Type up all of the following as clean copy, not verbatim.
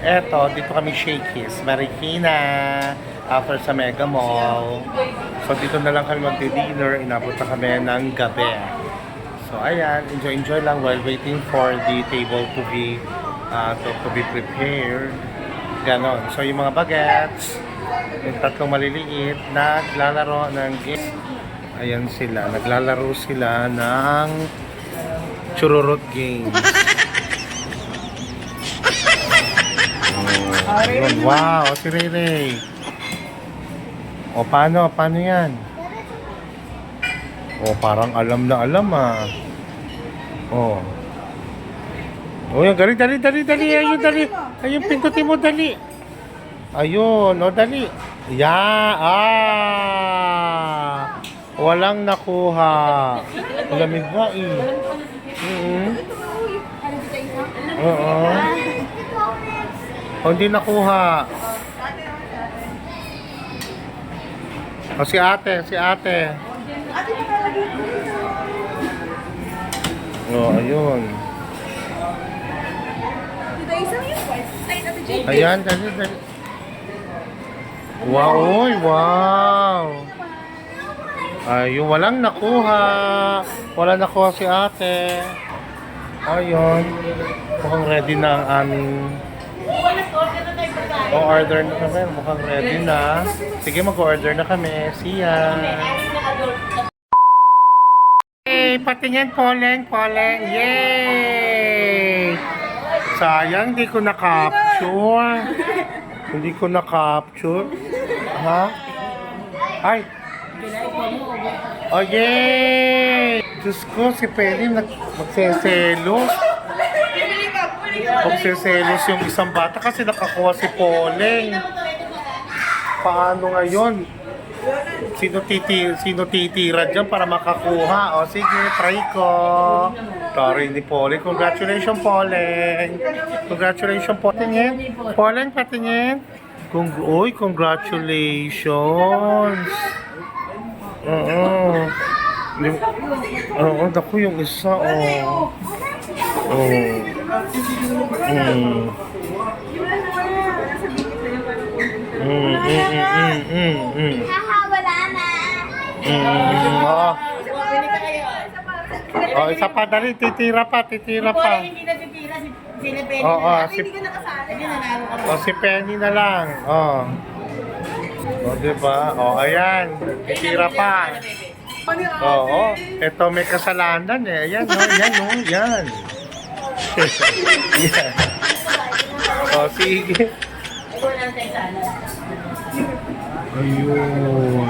Eto, dito kami Shakey's, Marikina, after sa Mega Mall. So dito na lang kami magdi-dinner, inabot na kami ng gabi. So ayan, enjoy lang while waiting for the table to be prepared. Ganon. So yung mga bagets, yung tatlong maliliit, naglalaro ng game. Ayan sila, naglalaro sila ng chururot games. Ayun, wow, si Rere. O, paano yan? O, parang alam na alam ah. O. O, yan, dali. Ayun, dali. Ayun, pindutin mo, dali. Ayun, o, dali. Walang nakuha. Lamig ba eh. Oo. O, hindi nakuha. O, si ate. O, ayun. Ayan, dali. Wow. Ayun, walang nakuha. Walang nakuha si ate. Ayun. Mukhang ready na ang aming order na kami. Mukhang ready na. Sige, mag-order na kami. See ya. Hey, patingin, Poleng. Yay! Sayang, hindi ko na-capture. Ha? Ay! Oh, yay! Diyos ko, si Penny magseselos. Magseselos yung isang bata kasi nakakuha si Poleng. Paano ngayon? Sino titira dyan para makakuha? O sige, try ko. Sorry ni Poleng. Congratulations, Poleng. Patingin. Congratulations. Oo, naku yung isa, Wala na. Isa pa, dali, titira pa. Hindi na titira si Penny. Si Penny na lang. Diba? Ayan. Titira pa. Ito may kasalanan eh. Ayan, yan. Sige. Ayun.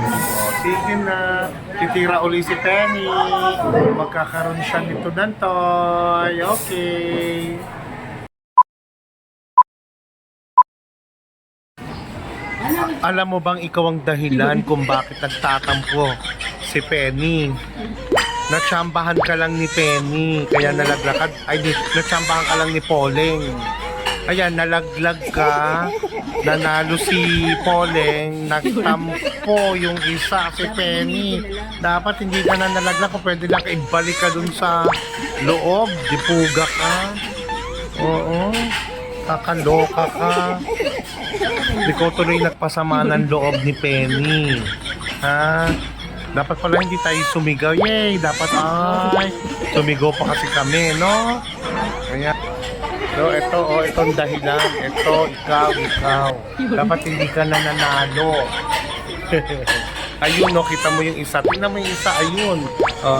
Sige na. Titira uli si Penny. Magkakaroon siya nito dantoy. Okay. Alam mo bang ikaw ang dahilan kung bakit nagtatampo si Penny? Natsambahan ka lang ni Penny, kaya natsambahan ka lang ni Poleng. Ayan, nalaglag ka, nanalo si Poleng, nagtampo yung isa si Penny. Dapat hindi ka na nalaglag, kung pwede lang ibalik ka dun sa loob, dipuga ka. Oo, kakaloka ka. Hindi ko tuloy nagpasama ng loob ni Penny. Ha? Dapat pala hindi tayo sumigaw. Yay! Dapat sumigaw pa kasi kami, no? Ayan. So, itong dahilan. Ito, ikaw. Dapat hindi ka na nanalo. Ayun, no? Kita mo yung isa. Tingnan mo yung isa. Ayun.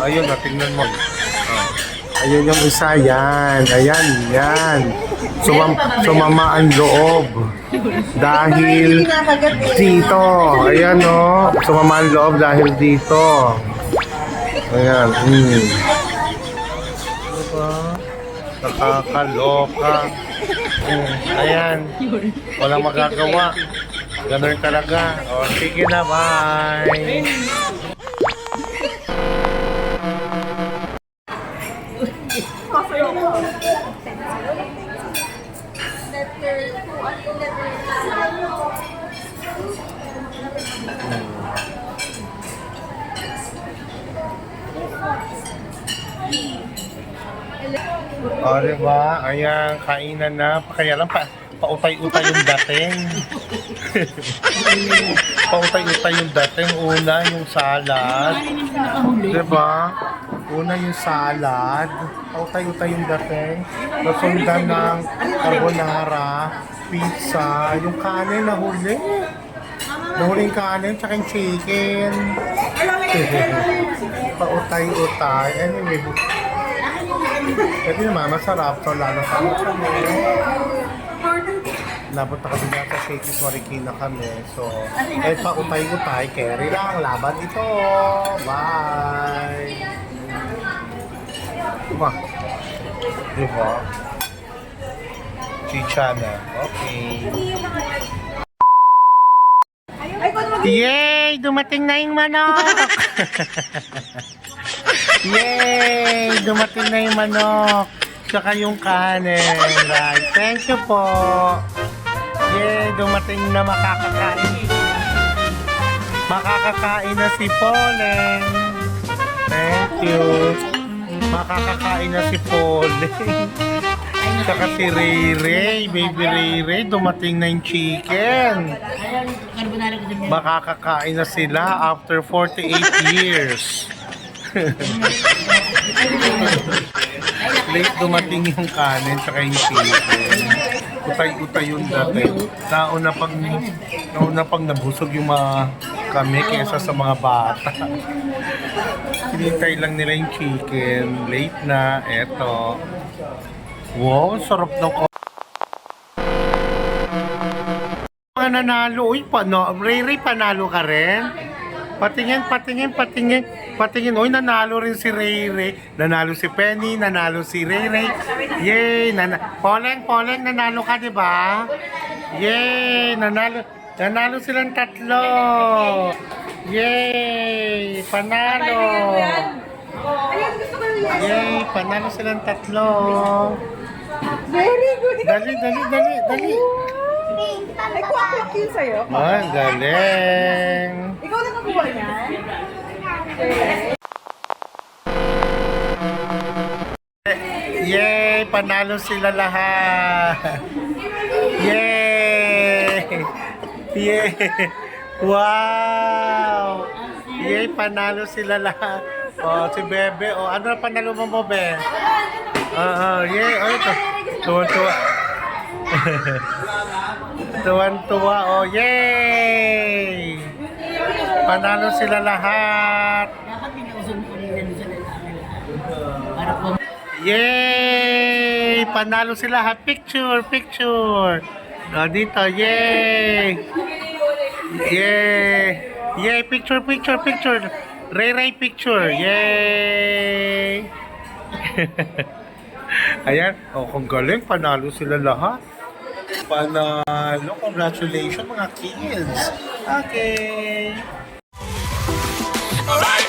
Ayun, tingnan mo. Ayun yung isa. Yan. Sumama ang loob. Dahil dito. Ayan, no? Sumama ang loob dahil dito. Ayan. Diba? Nakakaloka. Ayan. Walang magagawa. Ganun talaga. Sige na, bye. O, diba? Ayan, kainan na. Kaya lang pa. pautay-utay yung dating. Pautay-utay yung dating. Una, yung salad. Diba? Una yung salad. Pautay-utay yung dating. Nasundan ng carbonara, pizza, yung kanin na huli. Nahuling kanin, tsaka yung chicken. Pautay-utay. Anyway, pwede naman, masarap. So, lalo sa kami. Labot na kami sa Shakey's Marikina kami. So, kahit pautay-utay, carry lang. Laban ito. Bye! Diba? Diba? Chicha na. Okay. Yay! Dumating na yung manok! Yay! Dumating na yung manok! Tsaka yung kanin. Right. Thank you po! Yay! Dumating na makakakain. Makakakain na si Polen. Thank you. Makakakain na si Polen. Tsaka si Ray Ray. Baby Ray Ray. Dumating na yung chicken. Makakakain na sila after 48 years. Late dumating yung kanin tsaka yung chicken. Utay-utay yung dati. Nauna pang nabusog yung mga kami kaysa sa mga bata. Hinintay lang nila yung chicken. Late na. Eto. Wow, sarap ng mga nanalo. Uy, Ray Ray, panalo ka rin? Patingin. Uy, nanalo rin si Ray Ray. Nanalo si Penny, nanalo si Ray Ray. Yay! Poleng, nanalo ka, di ba? Yay! Nanalo silang tatlo. Yay! Panalo. Yay! Panalo silang tatlo. Very good. Dali. Ay, kuha ko yun sa'yo. Ang galing. Ikaw na nakuha niyan? Yay! Panalo sila lahat. Yay! Yay! Wow! Yay! Panalo sila lahat. Oh, si Bebe. Oh, ano na panalo mo, Be? Yay! Oh, ito. Tuwan-tuwa. Tuwan-tuwa. Oh, yay! Panalo sila lahat. Yay! Panalo sila ha. Picture. Oh, dito. Yay! Yay! Picture. Ray picture. Yay! Ayan. Oh, kung galing. Panalo sila lahat. Panalo. Congratulations mga kids. Okay. Alright.